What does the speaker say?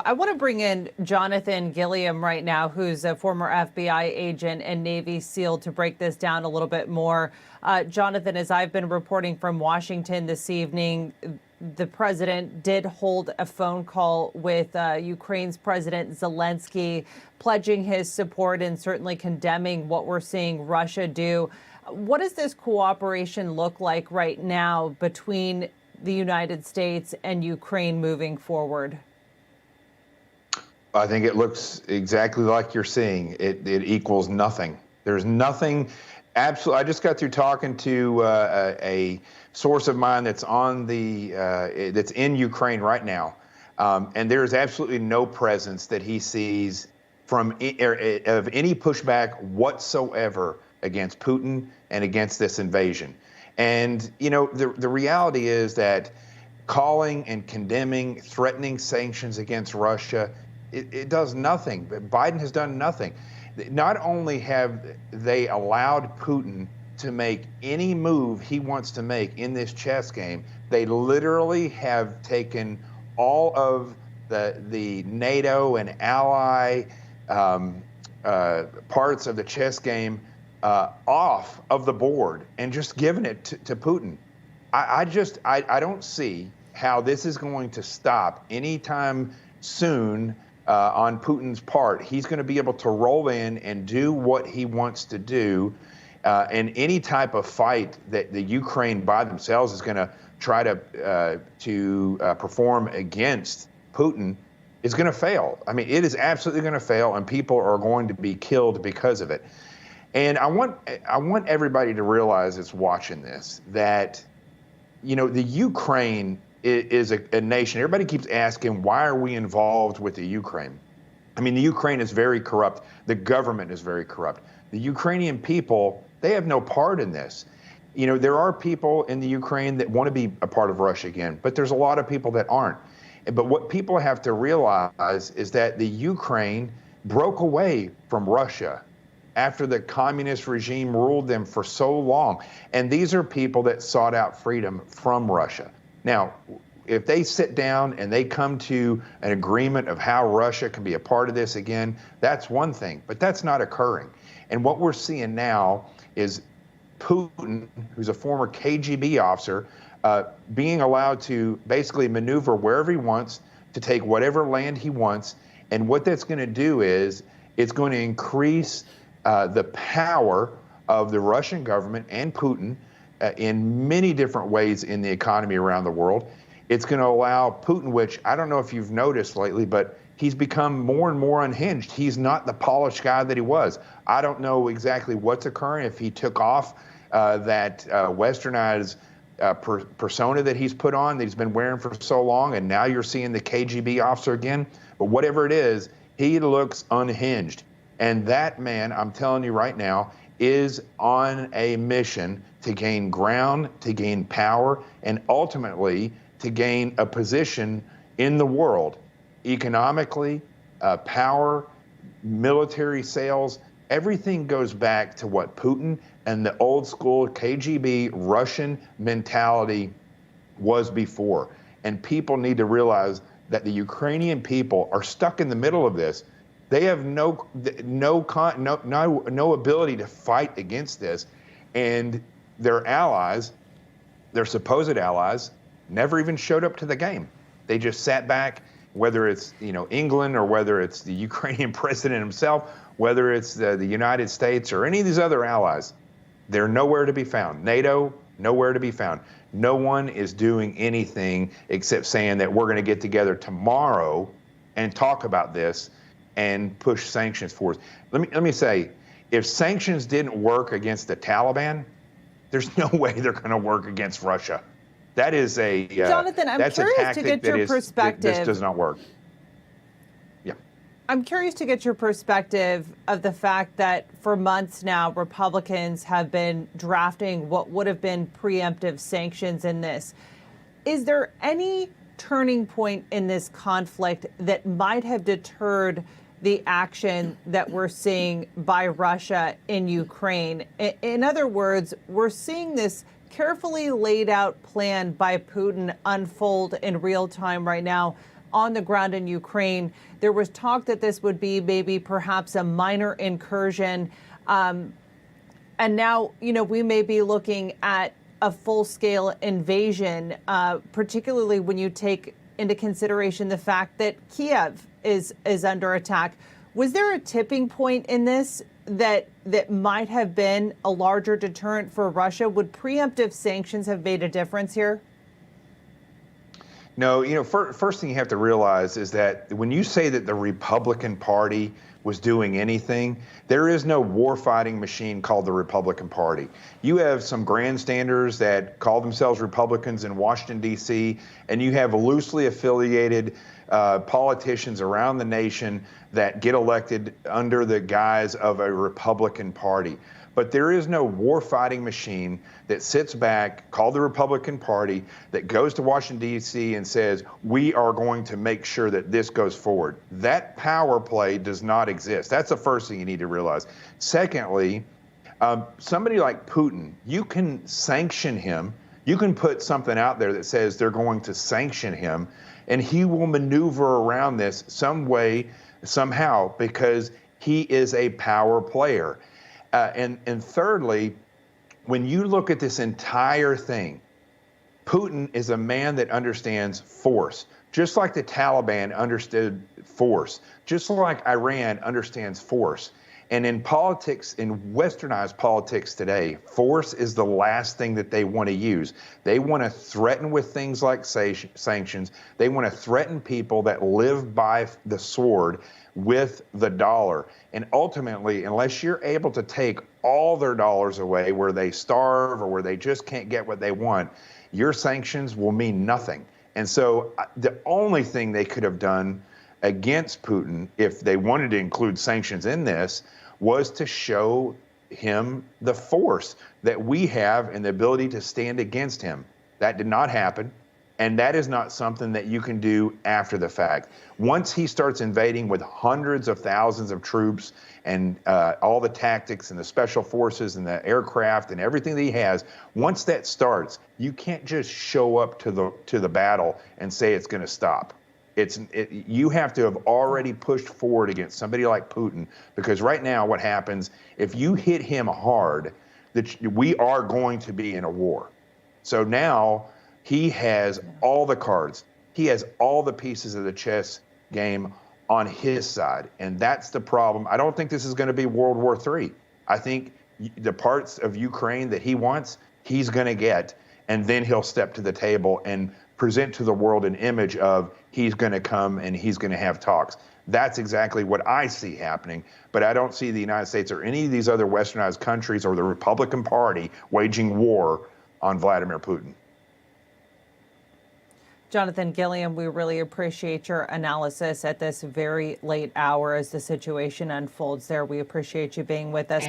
I want to bring in Jonathan Gilliam right now, who's a former FBI agent and Navy SEAL, to break this down a little bit more. Jonathan, as I've been reporting from Washington this evening, the president did hold a phone call with Ukraine's President Zelensky, pledging his support and certainly condemning what we're seeing Russia do. What does this cooperation look like right now between the United States and Ukraine moving forward? I think it looks exactly like you're seeing. It equals nothing. There's nothing. Absolutely. I just got through talking to a source of mine that's on that's in Ukraine right now, and there is absolutely no presence that he sees of any pushback whatsoever against Putin and against this invasion. And the reality is that calling and condemning, threatening sanctions against Russia, it does nothing. Biden has done nothing. Not only have they allowed Putin to make any move he wants to make in this chess game, they literally have taken all of the NATO and ally parts of the chess game off of the board and just given it to Putin. I don't see how this is going to stop anytime soon. On Putin's part, he's going to be able to roll in and do what he wants to do. And any type of fight that the Ukraine by themselves is going to try to perform against Putin is going to fail. I mean, it is absolutely going to fail, and people are going to be killed because of it. And I want everybody to realize that's watching this that, the Ukraine is a nation. Everybody keeps asking, why are we involved with the Ukraine? I mean, the Ukraine is very corrupt. The government is very corrupt. The Ukrainian people, they have no part in this. There are people in the Ukraine that want to be a part of Russia again, but there's a lot of people that aren't. But what people have to realize is that the Ukraine broke away from Russia after the communist regime ruled them for so long. And these are people that sought out freedom from Russia. Now, if they sit down and they come to an agreement of how Russia can be a part of this again, that's one thing, but that's not occurring. And what we're seeing now is Putin, who's a former KGB officer, being allowed to basically maneuver wherever he wants, to take whatever land he wants. And what that's going to do is it's going to increase the power of the Russian government and Putin in many different ways in the economy around the world. It's going to allow Putin, which I don't know if you've noticed lately, but he's become more and more unhinged. He's not the polished guy that he was. I don't know exactly what's occurring, if he took off that westernized persona that he's put on, that he's been wearing for so long, and now you're seeing the KGB officer again. But whatever it is, he looks unhinged. And that man, I'm telling you right now, is on a mission to gain ground, to gain power, and ultimately to gain a position in the world, economically, power, military sales. Everything goes back to what Putin and the old school KGB Russian mentality was before. And people need to realize that the Ukrainian people are stuck in the middle of this. They have no ability to fight against this, and their allies, their supposed allies, never even showed up to the game. They just sat back, whether it's England or whether it's the Ukrainian president himself, whether it's the United States or any of these other allies. They're nowhere to be found. NATO, nowhere to be found. No one is doing anything except saying that we're going to get together tomorrow and talk about this and push sanctions for us. Let me say, if sanctions didn't work against the Taliban, there's no way they're going to work against Russia. That is Jonathan, I'm curious to get your perspective. This does not work. Yeah. I'm curious to get your perspective of the fact that for months now, Republicans have been drafting what would have been preemptive sanctions in this. Is there any turning point in this conflict that might have deterred the action that we're seeing by Russia in Ukraine? In other words, we're seeing this carefully laid out plan by Putin unfold in real time right now. on the ground in Ukraine. There was talk that this would be maybe perhaps a minor incursion. And now, we may be looking at a full-scale invasion, particularly when you take into consideration the fact that Kiev is under attack. Was there a tipping point in this that might have been a larger deterrent for Russia? Would preemptive sanctions have made a difference here? No, first thing you have to realize is that when you say that the Republican Party was doing anything, there is no war-fighting machine called the Republican Party. You have some grandstanders that call themselves Republicans in Washington, D.C., and you have loosely affiliated politicians around the nation that get elected under the guise of a Republican Party. But there is no war-fighting machine that sits back, called the Republican Party, that goes to Washington, D.C. and says, we are going to make sure that this goes forward. That power play does not exist. That's the first thing you need to realize. Secondly, somebody like Putin, you can sanction him. You can put something out there that says they're going to sanction him, and he will maneuver around this some way, somehow, because he is a power player. And thirdly, when you look at this entire thing, Putin is a man that understands force, just like the Taliban understood force, just like Iran understands force. And in politics, in westernized politics today, force is the last thing that they want to use. They want to threaten with things like sanctions. They want to threaten people that live by the sword with the dollar. And ultimately, unless you're able to take all their dollars away where they starve or where they just can't get what they want, your sanctions will mean nothing. And so the only thing they could have done against Putin, if they wanted to include sanctions in this, was to show him the force that we have and the ability to stand against him. That did not happen. And that is not something that you can do after the fact. Once he starts invading with hundreds of thousands of troops and all the tactics and the special forces and the aircraft and everything that he has, once that starts, you can't just show up to the battle and say it's going to stop. You have to have already pushed forward against somebody like Putin, because right now what happens, if you hit him hard, we are going to be in a war. So now he has all the cards. He has all the pieces of the chess game on his side, and that's the problem. I don't think this is going to be World War III. I think the parts of Ukraine that he wants, he's going to get, and then he'll step to the table and present to the world an image of he's going to come and he's going to have talks. That's exactly what I see happening, but I don't see the United States or any of these other westernized countries or the Republican Party waging war on Vladimir Putin. Jonathan Gilliam, we really appreciate your analysis at this very late hour as the situation unfolds there. We appreciate you being with us.